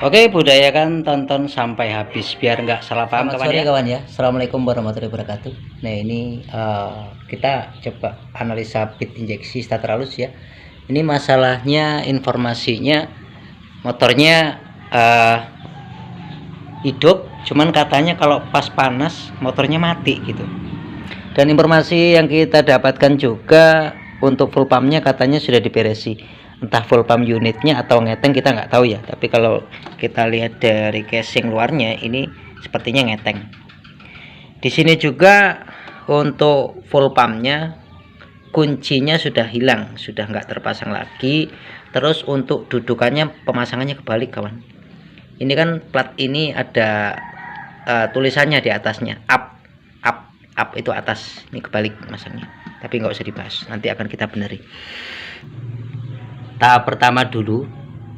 Oke, budayakan tonton sampai habis biar nggak salah paham. Selamat kawan sore ya. kawan ya. Assalamualaikum warahmatullahi wabarakatuh. Nah ini kita coba analisa bit injeksi starter halus ya. Ini masalahnya informasinya motornya hidup, cuman katanya kalau pas panas motornya mati gitu. Dan informasi yang kita dapatkan juga untuk full pumpnya katanya sudah diberesi. Entah full pump unitnya atau ngeteng kita nggak tahu ya. Tapi kalau kita lihat dari casing luarnya ini sepertinya ngeteng. Di sini juga untuk full pumpnya kuncinya sudah hilang, sudah nggak terpasang lagi. Terus untuk dudukannya pemasangannya kebalik kawan. Ini kan plat ini ada tulisannya di atasnya up itu atas, ini kebalik masangnya. Tapi nggak usah dibahas, nanti akan kita beneri. Tahap pertama dulu,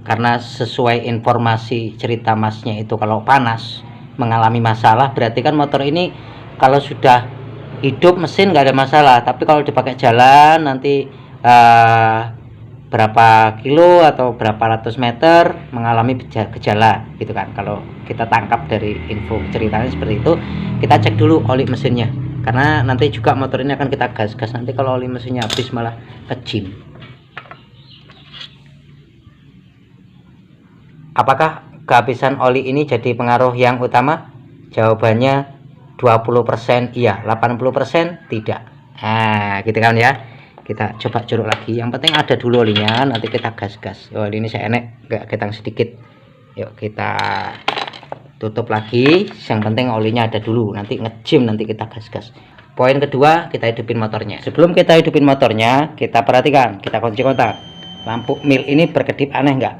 karena sesuai informasi cerita masnya itu kalau panas mengalami masalah, berarti kan motor ini kalau sudah hidup mesin nggak ada masalah, tapi kalau dipakai jalan nanti berapa kilo atau berapa ratus meter mengalami gejala gitu kan. Kalau kita tangkap dari info ceritanya seperti itu, kita cek dulu oli mesinnya, karena nanti juga motor ini akan kita gas-gas. Nanti kalau oli mesinnya habis malah kejim. Apakah kehabisan oli ini jadi pengaruh yang utama? Jawabannya 20% iya, 80% tidak. Nah, gitu kan ya. Kita coba curug lagi. Yang penting ada dulu olinya, nanti kita gas-gas. Oh, ini saya enek, gak ketang sedikit. Yuk kita tutup lagi. Yang penting olinya ada dulu, nanti ngejim, nanti kita gas-gas. Poin kedua, kita hidupin motornya. Sebelum kita hidupin motornya, kita perhatikan, kita kunci kontak. Lampu mil ini berkedip aneh enggak?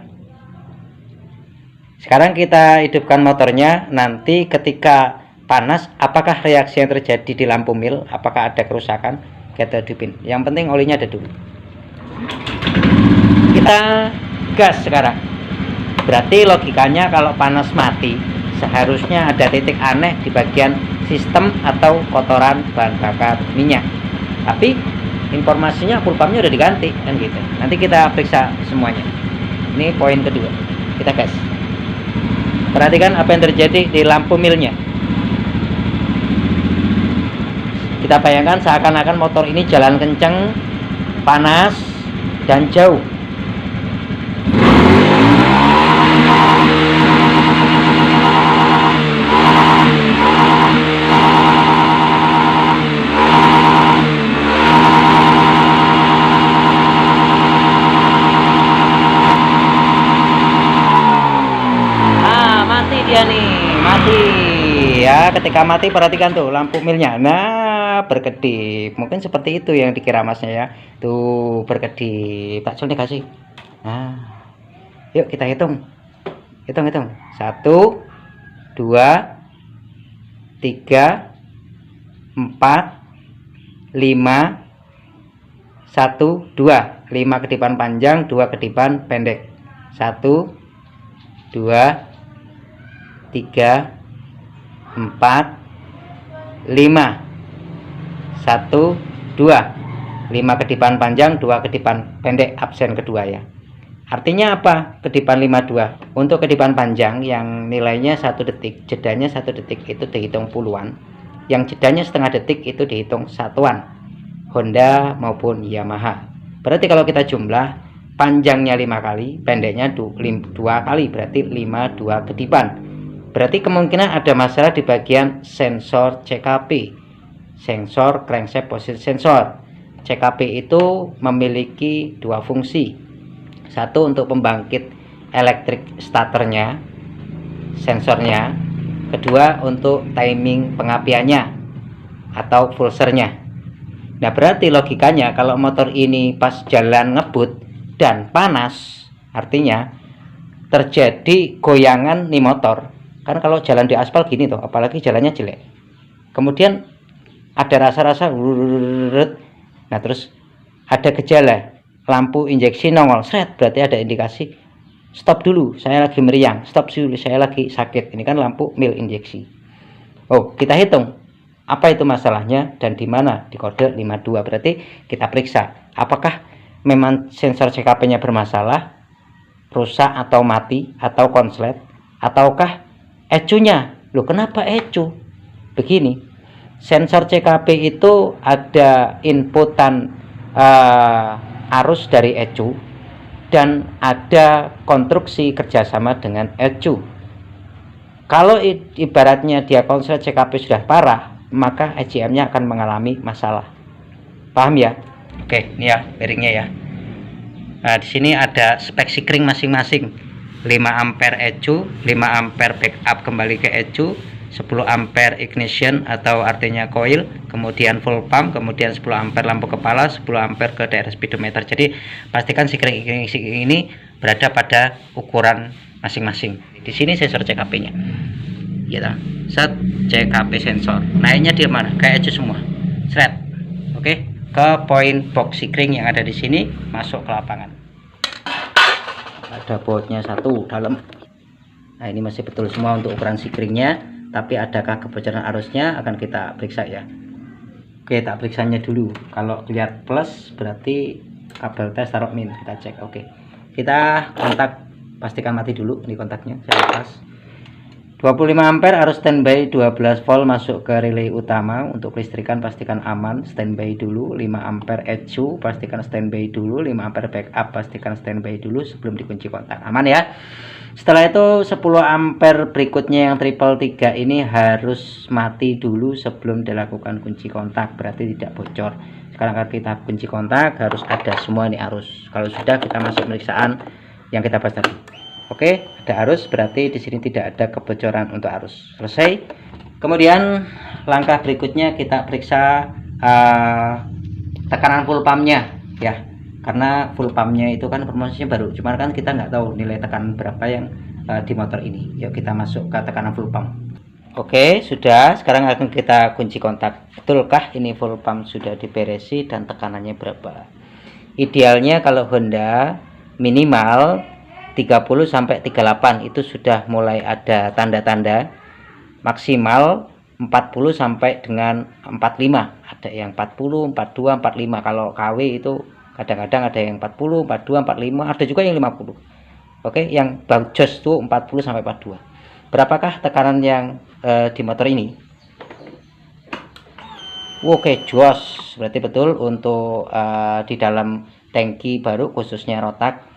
Sekarang kita hidupkan motornya. Nanti ketika panas, apakah reaksi yang terjadi di lampu mil, apakah ada kerusakan, kita hidupin. Yang penting olinya ada dulu. Kita gas sekarang. Berarti logikanya kalau panas mati, seharusnya ada titik aneh di bagian sistem atau kotoran bahan bakar minyak. Tapi informasinya full pumpnya udah diganti kan gitu. Nanti kita periksa semuanya. Ini poin kedua. Kita gas. Perhatikan apa yang terjadi di lampu milnya. Kita bayangkan seakan-akan motor ini jalan kenceng, panas, dan jauh. Dia nih mati ya. Ketika mati perhatikan tuh lampu milnya, nah berkedip. Mungkin seperti itu yang dikira masnya ya, tuh berkedip. Tak nih kasih. Nah yuk kita hitung 1 2 3 4 5 1 2 5 kedipan panjang, 2 kedipan pendek. 1 2 3 4 5 1 2 5 kedipan panjang, 2 kedipan pendek, absen kedua ya. Artinya apa? Kedipan 52 untuk kedipan panjang yang nilainya 1 detik, jedanya 1 detik itu dihitung puluhan, yang jedanya setengah detik itu dihitung satuan, Honda maupun Yamaha. Berarti kalau kita jumlah, panjangnya 5 kali, pendeknya 2 kali, berarti 52 kedipan. Berarti kemungkinan ada masalah di bagian sensor CKP, sensor crankshaft position sensor. CKP itu memiliki dua fungsi. Satu untuk pembangkit elektrik starternya, sensornya. Kedua untuk timing pengapiannya atau pulsernya. Nah berarti logikanya kalau motor ini pas jalan ngebut dan panas, artinya terjadi goyangan nih motor. Kan kalau jalan di aspal gini tuh, apalagi jalannya jelek, kemudian ada rasa-rasa, nah terus ada gejala lampu injeksi nongol, seret, berarti ada indikasi stop dulu, saya lagi meriang, stop dulu, saya lagi sakit. Ini kan lampu mil injeksi. Oh, kita hitung apa itu masalahnya dan di mana, di kode 52. Berarti kita periksa apakah memang sensor CKP-nya bermasalah, rusak atau mati atau konslet, ataukah ECU-nya? Loh, kenapa ECU? Begini, sensor CKP itu ada inputan arus dari ECU dan ada konstruksi kerjasama dengan ECU. Kalau ibaratnya dia konslet CKP sudah parah, maka ECM-nya akan mengalami masalah. Paham ya? Oke, ini ya bearingnya ya. Nah, di sini ada spek sikring masing-masing. 5 ampere ECU, 5 ampere backup kembali ke ECU, 10 ampere ignition atau artinya coil, kemudian full pump, kemudian 10 ampere lampu kepala, 10 ampere ke daerah speedometer. Jadi pastikan sikring ini berada pada ukuran masing-masing. Di sini sensor CKP-nya. Gitu. Set CKP sensor. Naiknya di mana? Kayak ECU semua. Seret. Oke, ke poin box sikring yang ada di sini, masuk ke lapangan. Ada bautnya satu dalam. Nah, ini masih betul semua untuk ukuran sikringnya, tapi adakah kebocoran arusnya akan kita periksa ya. Oke, tak periksanya dulu. Kalau lihat plus berarti kabel tes taruh min, kita cek. Oke, kita kontak, pastikan mati dulu. Ini kontaknya saya lepas. 25 ampere arus standby 12 volt masuk ke relay utama. Untuk listrikan pastikan aman, standby dulu. 5 ampere ECU pastikan standby dulu. 5 ampere backup pastikan standby dulu sebelum dikunci kontak. Aman ya. Setelah itu 10 ampere berikutnya yang triple 3 ini harus mati dulu sebelum dilakukan kunci kontak, berarti tidak bocor. Sekarang akan kita kunci kontak, harus ada semua nih arus. Kalau sudah, kita masuk pemeriksaan yang kita bahas tadi. Oke, ada arus, berarti di sini tidak ada kebocoran untuk arus. Selesai. Kemudian langkah berikutnya kita periksa tekanan full pumpnya ya, karena full pumpnya itu kan promosinya baru, cuman kan kita nggak tahu nilai tekanan berapa yang di motor ini. Yuk kita masuk ke tekanan full pump. Oke, sudah. Sekarang akan kita kunci kontak. Betulkah ini full pump sudah diberesi dan tekanannya berapa? Idealnya kalau Honda minimal 30 sampai 38 itu sudah mulai ada tanda-tanda. Maksimal 40 sampai dengan 45. Ada yang 40, 42, 45. Kalau KW itu kadang-kadang ada yang 40, 42, 45, ada juga yang 50. Oke, yang bagus tuh 40 sampai 42. Berapakah tekanan yang di motor ini? Oke, jos. Berarti betul untuk di dalam tangki baru khususnya rotak.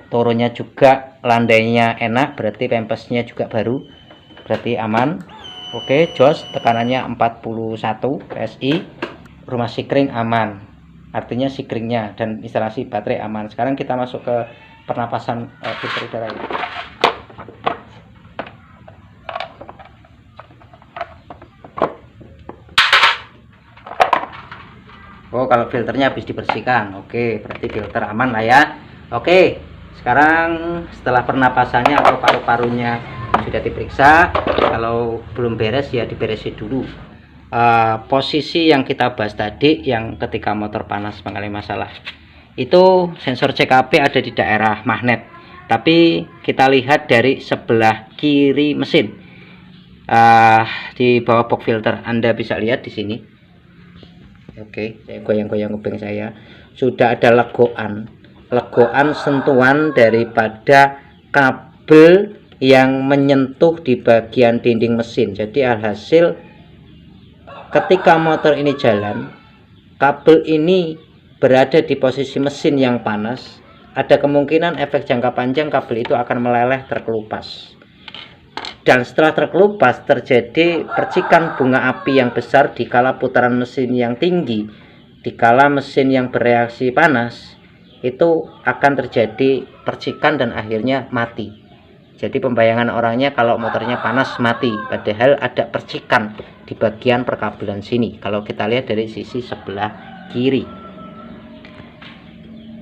Turunnya juga, landainya enak, berarti pempesnya juga baru, berarti aman. Oke, jos. Tekanannya 41 PSI. Rumah sikring aman, artinya sikringnya dan instalasi baterai aman. Sekarang kita masuk ke pernapasan filter udara ini. Oh, kalau filternya habis dibersihkan. Oke, berarti filter aman lah ya. Oke, sekarang setelah pernapasannya atau paru-parunya sudah diperiksa, kalau belum beres ya diberesin dulu. Posisi yang kita bahas tadi, yang ketika motor panas mengalami masalah, itu sensor CKP ada di daerah magnet, tapi kita lihat dari sebelah kiri mesin, di bawah box filter. Anda bisa lihat di sini. Oke, saya goyang-goyang kuping saya. Sudah ada legoan sentuhan daripada kabel yang menyentuh di bagian dinding mesin. Jadi alhasil ketika motor ini jalan, kabel ini berada di posisi mesin yang panas. Ada kemungkinan efek jangka panjang kabel itu akan meleleh, terkelupas. Dan setelah terkelupas terjadi percikan bunga api yang besar dikala putaran mesin yang tinggi. Dikala mesin yang bereaksi panas, itu akan terjadi percikan dan akhirnya mati. Jadi pembayangan orangnya kalau motornya panas mati, padahal ada percikan di bagian perkabelan sini. Kalau kita lihat dari sisi sebelah kiri.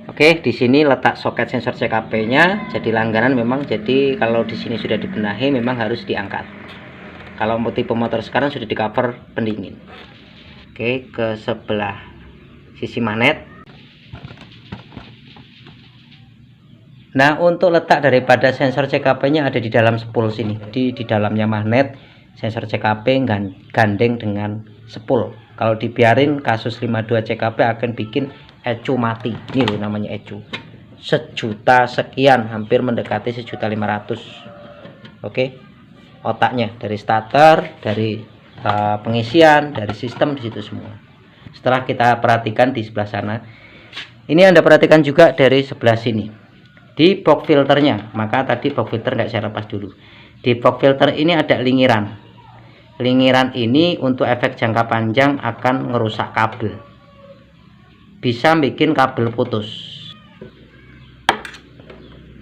Oke, di sini letak soket sensor CKP-nya. Jadi langganan memang, jadi kalau di sini sudah dibenahi memang harus diangkat. Kalau tipe motor sekarang sudah di cover pendingin. Oke, ke sebelah sisi magnet. Nah, untuk letak daripada sensor CKP-nya ada di dalam spool sini. Jadi di dalamnya magnet, sensor CKP gandeng dengan spool. Kalau dibiarin kasus 52 CKP akan bikin ECU mati. Ini loh namanya ECU. 1.000.000 sekian, hampir mendekati 1.500.000. Oke, otaknya dari starter, dari pengisian, dari sistem di situ semua. Setelah kita perhatikan di sebelah sana, ini Anda perhatikan juga dari sebelah sini di box filternya. Maka tadi box filter nggak saya lepas dulu. Di box filter ini ada lingiran. Lingiran ini untuk efek jangka panjang akan ngerusak kabel, bisa bikin kabel putus.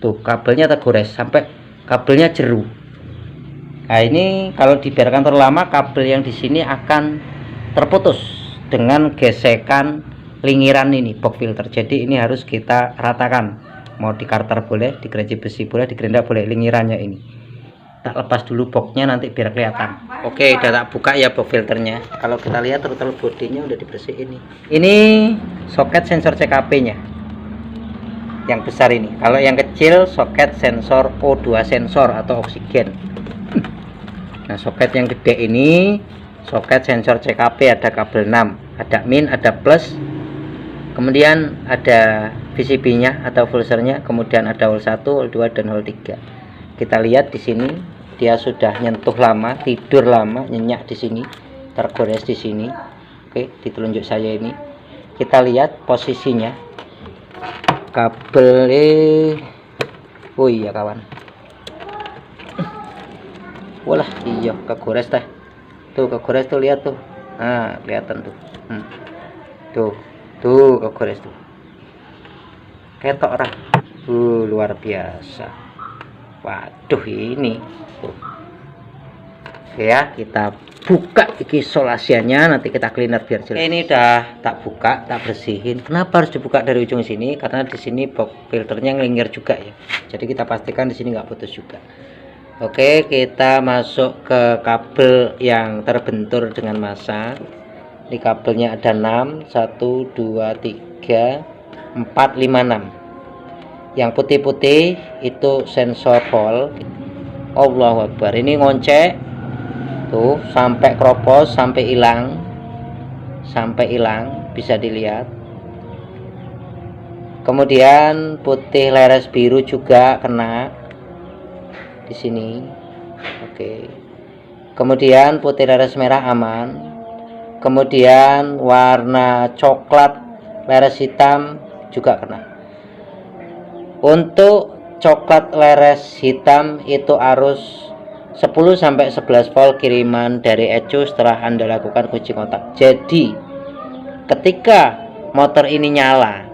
Tuh, kabelnya tergores sampai kabelnya jeru. Nah, ini kalau dibiarkan terlalu lama, kabel yang di sini akan terputus dengan gesekan lingiran ini box filter. Jadi ini harus kita ratakan. Mau di karter boleh, di gergaji besi boleh, di gerinda boleh. Lingirannya ini tak lepas dulu boxnya nanti biar kelihatan. Oke, udah tak buka ya box filternya. Kalau kita lihat throttle bodinya udah dibersihin nih. Ini soket sensor CKP nya yang besar ini. Kalau yang kecil soket sensor O2 sensor atau oksigen. Nah, soket yang gede ini soket sensor CKP, ada kabel 6, ada min, ada plus, kemudian ada VCB nya atau pulsernya, kemudian ada hole 1, hole 2 dan hole 3. Kita lihat di sini dia sudah nyentuh lama, tidur lama, nyenyak di sini, tergores di sini. Oke, di telunjuk saya ini kita lihat posisinya kabel. Oh iya kawan, walah iya kegores teh, tuh kegores tuh, lihat tuh, nah kelihatan tuh, tuh kegores tuh, ketok orang, luar biasa. Waduh ini tuh. Oke ya, kita buka iki isolasiannya, nanti kita cleaner biar jelas. Ini udah tak buka, tak bersihin. Kenapa harus dibuka dari ujung sini? Karena di sini box filternya ngelingir juga ya, jadi kita pastikan di sini nggak putus juga. Oke, kita masuk ke kabel yang terbentur dengan massa. Di kabelnya ada 6, 1, 2, 3, 4, 5, 6. Yang putih-putih itu sensor hole. Allahu Akbar, ini ngoncek tuh sampai kropos, sampai hilang, bisa dilihat. Kemudian putih leres biru juga kena di sini. Oke, kemudian putih leres merah aman, kemudian warna coklat leres hitam juga kena. Untuk coklat leres hitam itu arus 10-11 volt kiriman dari ECU setelah Anda lakukan kunci kontak. Jadi ketika motor ini nyala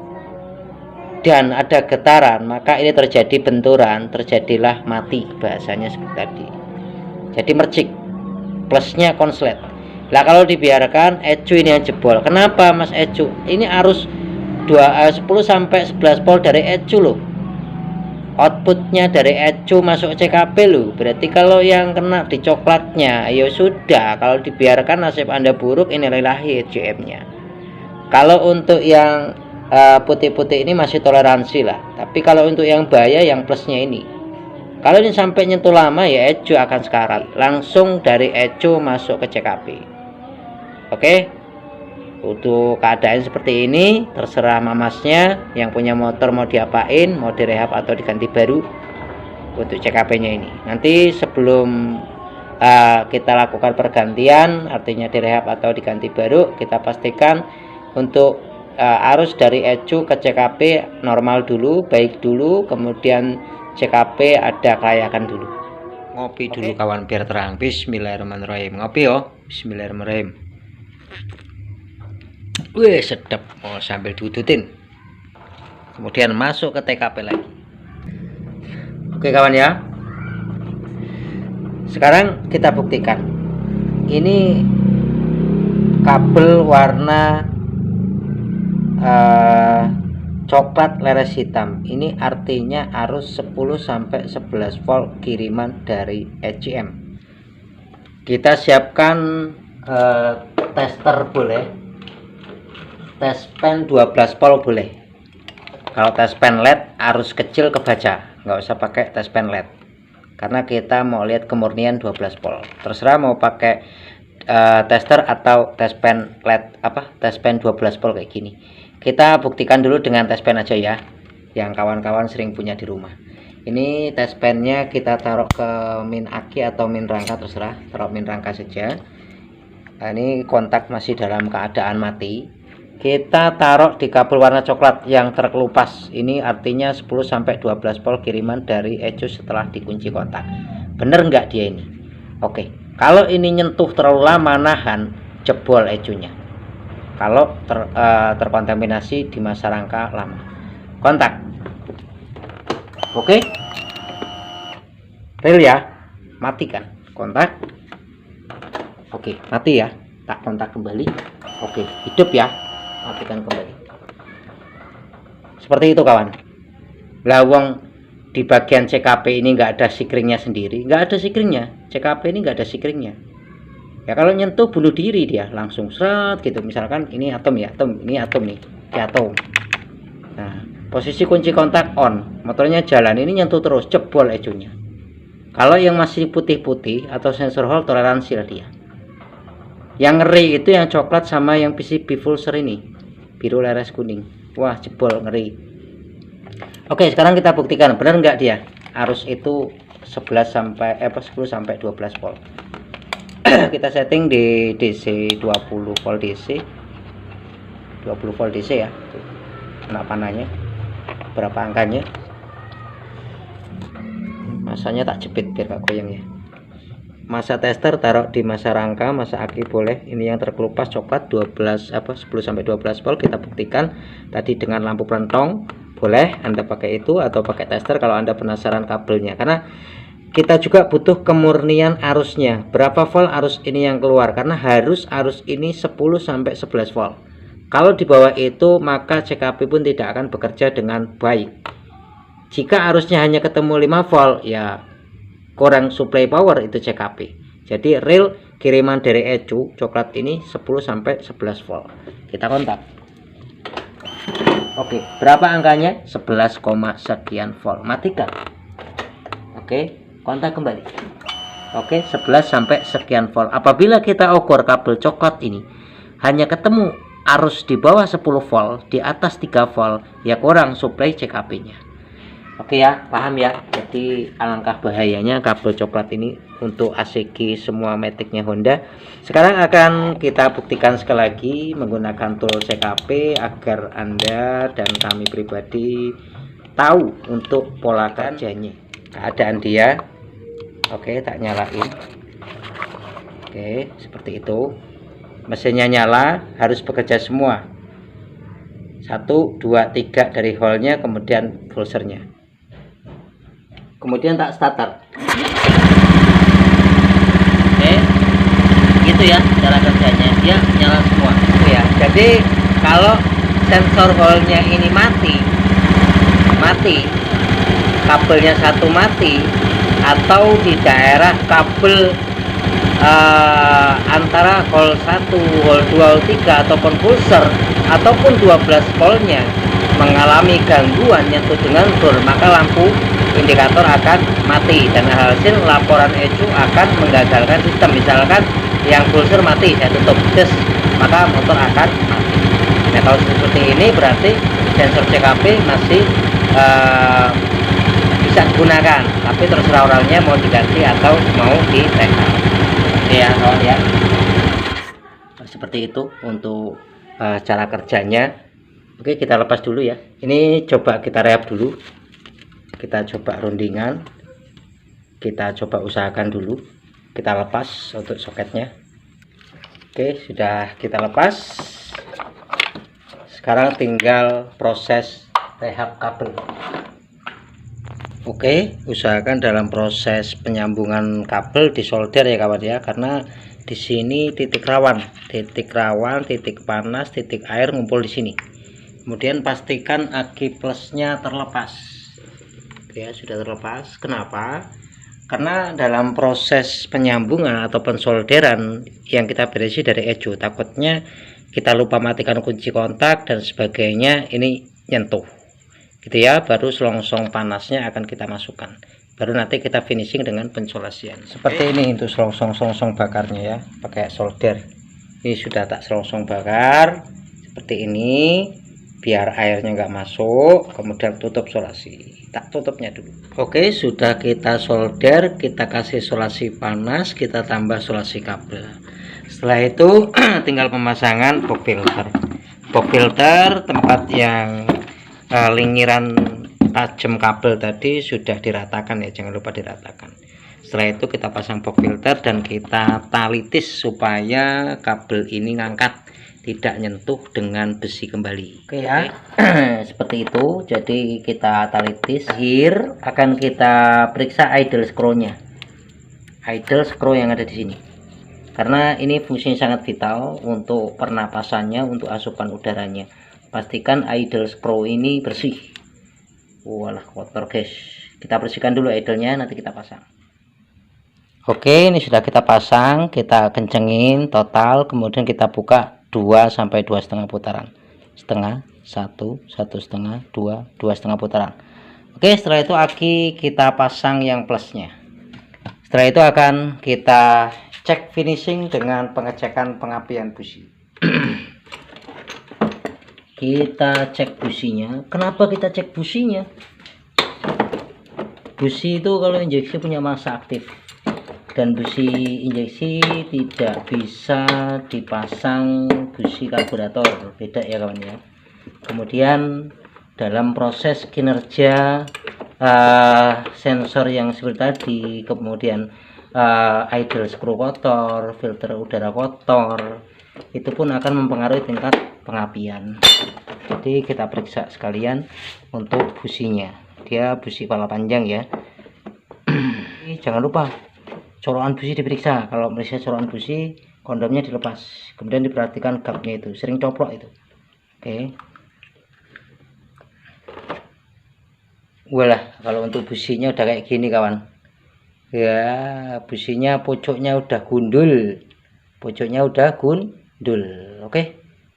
dan ada getaran, maka ini terjadi benturan, terjadilah mati, bahasanya seperti tadi. Jadi mercik, plusnya konslet. Lah kalau dibiarkan ECU ini yang jebol. Kenapa Mas ECU? Ini arus 10-11 volt dari ECU loh. Outputnya dari ECU masuk CKP loh. Berarti kalau yang kena di coklatnya, ya sudah. Kalau dibiarkan nasib Anda buruk, ini lillahi ECM-nya. Kalau untuk yang putih-putih ini masih toleransi lah. Tapi kalau untuk yang bahaya, yang plusnya ini, kalau ini sampai nyentuh lama, ya ECU akan sekarat. Langsung dari ECU masuk ke CKP. Oke. Untuk keadaan seperti ini terserah mamasnya yang punya motor mau diapain, mau direhab atau diganti baru untuk CKP nya ini. Nanti sebelum kita lakukan pergantian, artinya direhab atau diganti baru, kita pastikan untuk arus dari ECU ke CKP normal dulu, baik dulu, kemudian CKP ada kelayakan dulu. Ngopi dulu kawan biar terang. Bismillahirrahmanirrahim. Ngopi yo. Bismillahirrahmanirrahim. Wih sedap. Oh, sambil diudutin. Kemudian masuk ke TKP lagi. Oke kawan ya. Sekarang kita buktikan. Ini kabel warna coklat leres hitam. Ini artinya arus 10-11 volt kiriman dari ECM. Kita siapkan tester boleh. Tes pen 12 volt boleh. Kalau tes pen LED arus kecil kebaca, nggak usah pakai tes pen LED karena kita mau lihat kemurnian 12 volt. Terserah mau pakai tester atau tes pen LED, tes pen 12 volt kayak gini. Kita buktikan dulu dengan tes pen aja ya, yang kawan-kawan sering punya di rumah. Ini tes pennya kita taruh ke min aki atau min rangka, terserah, taruh min rangka saja. Nah, ini kontak masih dalam keadaan mati. Kita taruh di kabel warna coklat yang terkelupas. Ini artinya 10-12 volt kiriman dari ecu setelah dikunci kontak. Bener nggak dia ini? Oke, kalau ini nyentuh terlalu lama nahan, jebol ecunya. Kalau terkontaminasi di masa rangka lama. Kontak. Oke, real ya, matikan kontak. Oke, mati ya, tak kontak kembali. Oke, hidup ya, matikan kembali. Seperti itu kawan. Lawang di bagian CKP ini nggak ada sikringnya sendiri, nggak ada sikringnya. CKP ini nggak ada sikringnya. Ya kalau nyentuh bunuh diri dia langsung seret gitu. Misalkan ini atom ya, ini atom nih, di atom. Nah, posisi kunci kontak on, motornya jalan, ini nyentuh terus, jebol ecunya. Kalau yang masih putih-putih atau sensor hall toleransi lah dia. Yang ngeri itu yang coklat sama yang PCB pulser ini, biru leres kuning. Wah, jebol, ngeri. Oke, sekarang kita buktikan benar nggak dia arus itu 10 sampai 12 volt. Kita setting di DC 20 volt DC, 20 volt DC ya. Kena panahnya. Berapa angkanya, masanya tak jepit biar gak goyang ya. Masa tester taruh di masa rangka, masa aki boleh. Ini yang terkelupas coklat 10-12 volt. Kita buktikan tadi dengan lampu pelentong. Boleh Anda pakai itu atau pakai tester kalau Anda penasaran kabelnya, karena kita juga butuh kemurnian arusnya. Berapa volt arus ini yang keluar, karena harus arus ini 10-11 volt. Kalau di bawah itu maka CKP pun tidak akan bekerja dengan baik. Jika arusnya hanya ketemu 5 volt ya kurang supply power itu CKP. Jadi real kiriman dari ecu coklat ini 10-11 volt. Kita kontak. Oke, berapa angkanya? 11, sekian volt. Matikan. Oke, kontak kembali. Oke, 11 sampai sekian volt. Apabila kita ukur kabel coklat ini hanya ketemu arus di bawah 10 volt, di atas 3 volt, ya kurang supply CKP-nya. Oke ya, paham ya? Jadi alangkah bahayanya kabel coklat ini untuk ACG semua matic-nya Honda. Sekarang akan kita buktikan sekali lagi menggunakan tool CKP agar Anda dan kami pribadi tahu untuk pola kerjanya. Keadaan dia. Oke, tak nyalain. Oke, seperti itu. Mesinnya nyala, harus bekerja semua. 1, 2, 3 dari hole-nya, kemudian pulsernya. Kemudian tak starter. Oke, gitu ya cara kerjanya. Dia nyala semua. Ya, jadi kalau sensor hole-nya ini mati, kabelnya satu mati, atau di daerah kabel antara hole 1, hole 2, hole 3 ataupun pulser ataupun 12 voltnya mengalami gangguan nyentuh dengan bor, maka lampu indikator akan mati dan hasil laporan ecu akan menggagalkan sistem. Misalkan yang pulser mati, saya tutup tes, maka motor akan mati. Nah, kalau seperti ini berarti sensor CKP masih bisa digunakan, tapi terserah orangnya mau diganti atau mau ditempel. Ya kawan ya, seperti itu untuk cara kerjanya. Oke, kita lepas dulu ya. Ini coba kita rehab dulu, kita coba rundingan, kita coba usahakan dulu, kita lepas untuk soketnya. Oke, sudah kita lepas. Sekarang tinggal proses rehab kabel. Oke, usahakan dalam proses penyambungan kabel disolder ya kawan ya, karena di sini titik rawan, titik panas, titik air ngumpul di sini. Kemudian pastikan aki plusnya terlepas. Oke, ya, sudah terlepas. Kenapa? Karena dalam proses penyambungan atau pensolderan yang kita berisi dari ecu, takutnya kita lupa matikan kunci kontak dan sebagainya, ini nyentuh. Gitu ya, baru selongsong panasnya akan kita masukkan, baru nanti kita finishing dengan pensolasian seperti ini. Untuk selongsong bakarnya ya, pakai solder. Ini sudah tak selongsong bakar seperti ini biar airnya nggak masuk, kemudian tutup solasi. tak tutupnya dulu. Oke, sudah kita solder, kita kasih isolasi panas, kita tambah isolasi kabel. Setelah itu tinggal pemasangan box filter. Box filter tempat yang lingkiran tajam kabel tadi sudah diratakan ya, jangan lupa diratakan. Setelah itu kita pasang box filter dan kita talitis supaya kabel ini ngangkat, tidak nyentuh dengan besi kembali. Oke ya. Seperti itu. Jadi kita talitis. Akhir akan kita periksa idle screw-nya. Idle screw yang ada di sini. Karena ini fungsinya sangat vital untuk pernapasannya, untuk asupan udaranya. Pastikan idle screw ini bersih. Walah, kotor guys. Kita bersihkan dulu idle-nya, nanti kita pasang. Oke, ini sudah kita pasang, kita kencengin total, kemudian kita buka 2 sampai 2,5 putaran. Setengah, 1, 1,5, 2, 2,5 putaran. Oke, setelah itu aki kita pasang yang plusnya. Setelah itu akan kita cek finishing dengan pengecekan pengapian busi. Kita cek businya. Kenapa kita cek businya? Busi itu kalau injeksi punya massa aktif, dan busi injeksi tidak bisa dipasang busi karburator, beda ya kawan ya. Kemudian dalam proses kinerja sensor yang seperti tadi, kemudian idle screw kotor, filter udara kotor, itu pun akan mempengaruhi tingkat pengapian. Jadi kita periksa sekalian untuk businya. Dia busi pala panjang ya. Jangan lupa colokan busi diperiksa. Kalau meriksa colokan busi, kondomnya dilepas, kemudian diperhatikan gapnya itu sering coplok itu. Oke. Walah, kalau untuk businya udah kayak gini kawan ya, businya pojoknya udah gundul, oke.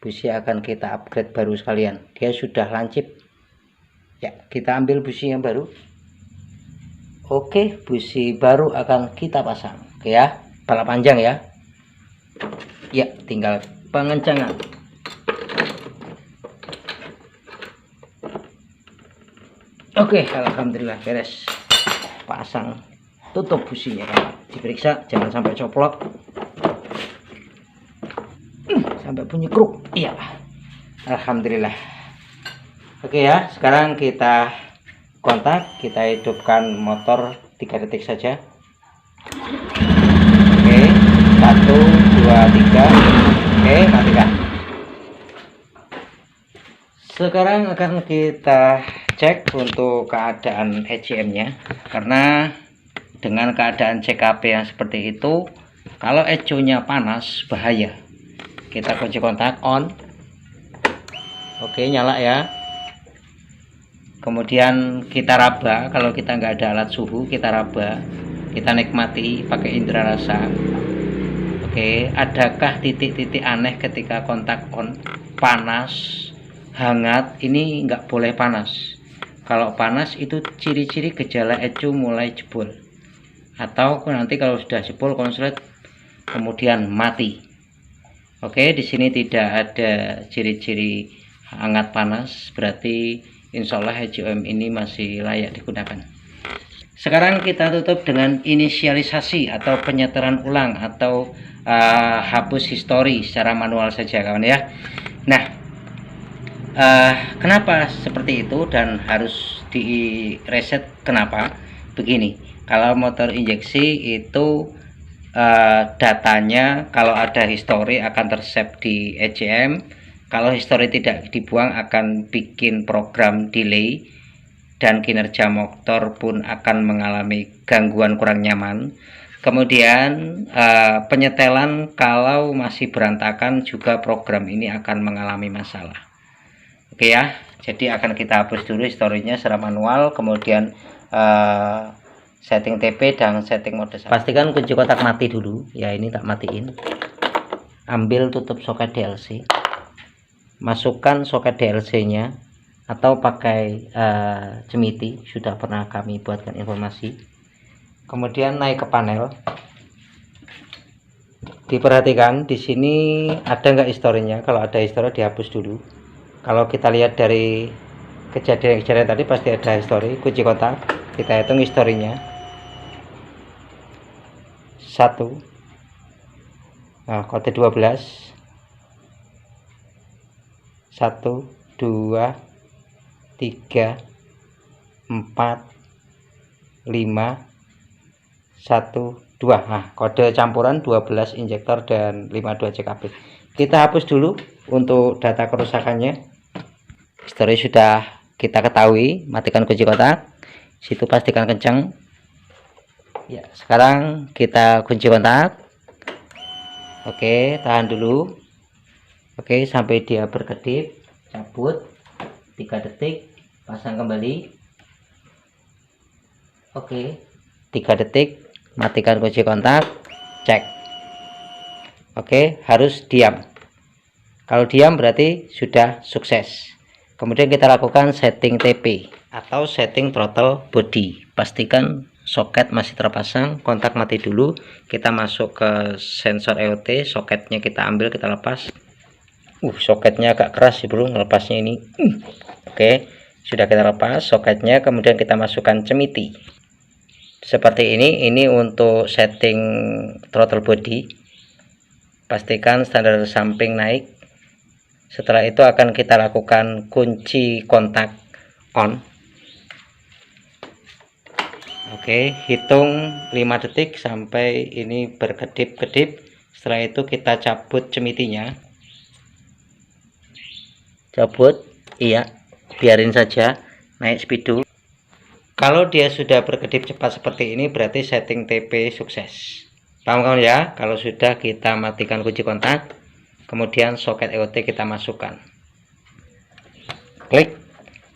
Busi akan kita upgrade baru sekalian, dia sudah lancip ya. Kita ambil busi yang baru. Oke, busi baru akan kita pasang. Oke ya, pala panjang ya. Ya, tinggal pengencangan. Oke, alhamdulillah beres. Pasang, tutup businya kawan. Diperiksa jangan sampai coplok, sampai bunyi kruk. Iya, alhamdulillah. Oke ya, sekarang kita kontak, kita hidupkan motor 3 detik saja. Oke, 1, 2, 3. Oke, matikan. Sekarang akan kita cek untuk keadaan ECM-nya, karena dengan keadaan CKP yang seperti itu, kalau eco-nya panas bahaya. Kita kunci kontak on. Oke, nyala ya. Kemudian kita raba, kalau kita nggak ada alat suhu kita raba, kita nikmati pakai indera rasa. Oke, adakah titik-titik aneh ketika kontak on? Panas, hangat, ini nggak boleh panas. Kalau panas itu ciri-ciri gejala ecu mulai jebol, atau nanti kalau sudah jebol konslet kemudian mati. Oke, di sini tidak ada ciri-ciri hangat panas, berarti insya Allah ECM ini masih layak digunakan. Sekarang kita tutup dengan inisialisasi atau penyeteran ulang atau hapus histori secara manual saja kawan ya. Nah, kenapa seperti itu dan harus di reset? Kenapa? Begini, kalau motor injeksi itu datanya kalau ada histori akan tersave di ECM. Kalau histori tidak dibuang akan bikin program delay dan kinerja motor pun akan mengalami gangguan kurang nyaman. Kemudian penyetelan kalau masih berantakan juga program ini akan mengalami masalah. Oke ya, jadi akan kita hapus dulu historinya secara manual, kemudian setting TP dan setting mode. Pastikan kunci kotak mati dulu ya, ini tak matiin. Ambil tutup soket DLC, masukkan soket DLC nya atau pakai cemiti, sudah pernah kami buatkan informasi. Kemudian naik ke panel, diperhatikan di sini ada nggak historinya. Kalau ada histori dihapus dulu. Kalau kita lihat dari kejadian tadi pasti ada histori kunci kontak. Kita hitung historinya. 1, nah kode 12, 1, 2, 3, 4, 5, 1, 2. Nah, kode campuran 12 injektor dan 52 CKP. Kita hapus dulu untuk data kerusakannya. Histori sudah kita ketahui, matikan kunci kotak. Situ pastikan kencang. Ya, sekarang kita kunci kontak. Oke, tahan dulu. Oke, sampai dia berkedip, cabut 3 detik, pasang kembali. Oke, 3 detik, matikan kunci kontak, cek. Oke, harus diam. Kalau diam berarti sudah sukses. Kemudian kita lakukan setting TP atau setting throttle body. Pastikan soket masih terpasang, kontak mati dulu. Kita masuk ke sensor EOT, soketnya kita ambil, kita lepas. Soketnya agak keras sih bro, melepasnya ini. Oke, sudah kita lepas soketnya, kemudian kita masukkan cemiti. Seperti ini untuk setting throttle body. Pastikan standar samping naik. Setelah itu akan kita lakukan kunci kontak on. Oke, hitung 5 detik sampai ini berkedip-kedip. Setelah itu kita cabut cemitinya. Cabut, iya, biarin saja, naik speed dulu. Kalau dia sudah berkedip cepat seperti ini berarti setting TP sukses. Paham kawan ya? Kalau sudah, kita matikan kunci kontak, kemudian soket EOT kita masukkan. Klik.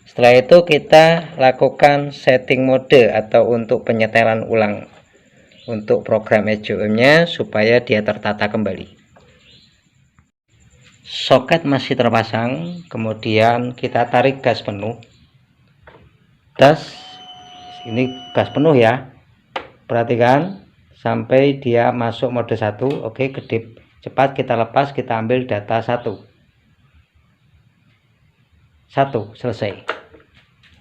Setelah itu kita lakukan setting mode atau untuk penyetelan ulang untuk program EJOM-nya supaya dia tertata kembali. Soket masih terpasang, kemudian kita tarik gas penuh. Ini gas penuh ya, perhatikan sampai dia masuk mode 1. Oke, kedip cepat, kita lepas, kita ambil data 1, selesai.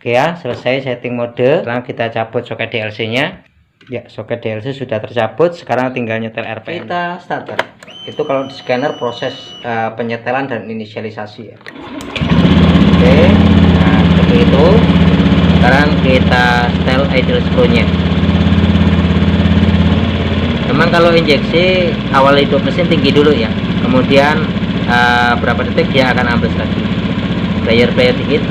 Oke ya, selesai setting mode. Sekarang kita cabut soket DLC nya. Ya, soket DLC sudah tercabut, sekarang tinggal nyetel RPM. Kita starter. Itu kalau di scanner proses penyetelan dan inisialisasi ya. Oke, nah seperti itu. Sekarang kita setel idle screw-nya. Memang kalau injeksi awal hidup mesin tinggi dulu ya, kemudian berapa detik dia akan ambles lagi. Player dikit.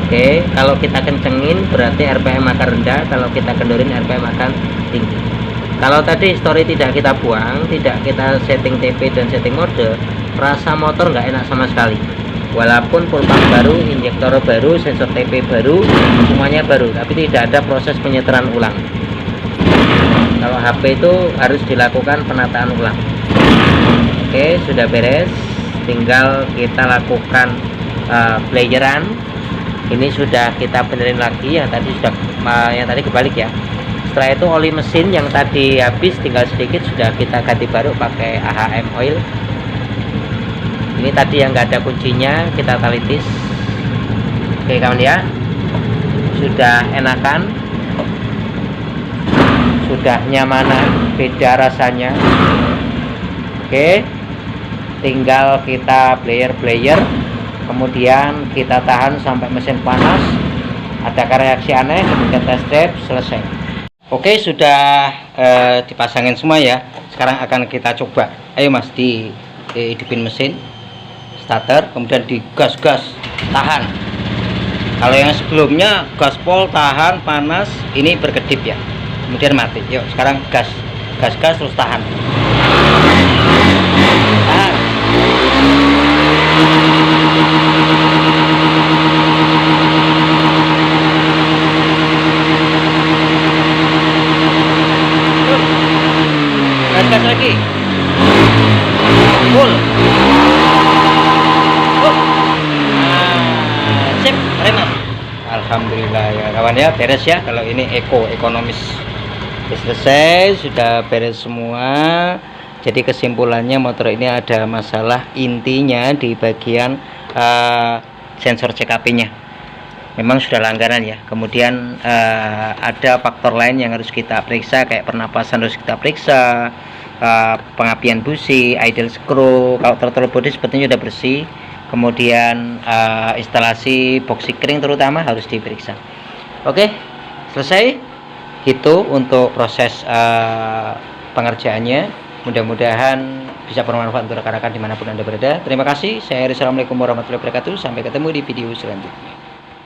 Oke, kalau kita kencengin berarti RPM akan rendah, kalau kita kendorin RPM akan tinggi. Kalau tadi histori tidak kita buang, tidak kita setting TP dan setting mode, rasa motor nggak enak sama sekali. Walaupun full pump baru, injektor baru, sensor TP baru, semuanya baru, tapi tidak ada proses penyetelan ulang. Kalau HP itu harus dilakukan penataan ulang. Oke, sudah beres, tinggal kita lakukan playeran. Ini sudah kita benerin lagi, yang tadi sudah yang tadi kebalik ya. Setelah itu oli mesin yang tadi habis tinggal sedikit sudah kita ganti baru pakai AHM oil. Ini tadi yang nggak ada kuncinya, kita talitis. Oke kawan ya, sudah enakan, sudah nyamanan, beda rasanya. Oke, tinggal kita player, kemudian kita tahan sampai mesin panas. Adakah reaksi aneh, kemudian test drive, selesai. Oke, sudah dipasangin semua ya. Sekarang akan kita coba. Ayo mas, dihidupin mesin starter, kemudian digas, tahan. Kalau yang sebelumnya gaspol, tahan, panas, ini berkedip ya, kemudian mati. Yuk sekarang gas terus tahan. Gas lagi, full. Sip, remah. Alhamdulillah ya kawan ya, beres ya. Kalau ini ekonomis. Selesai, sudah beres semua. Jadi kesimpulannya motor ini ada masalah intinya di bagian sensor CKP-nya memang sudah langganan ya. Kemudian ada faktor lain yang harus kita periksa, kayak pernapasan harus kita periksa, pengapian busi, idle screw. Kalau throttle body sepertinya sudah bersih. Kemudian instalasi boxy kering terutama harus diperiksa. Oke, selesai. Itu untuk proses pengerjaannya. Mudah-mudahan bisa bermanfaat untuk rekan-rekan dimanapun Anda berada. Terima kasih. Saya Assalamualaikum warahmatullahi wabarakatuh. Sampai ketemu di video selanjutnya.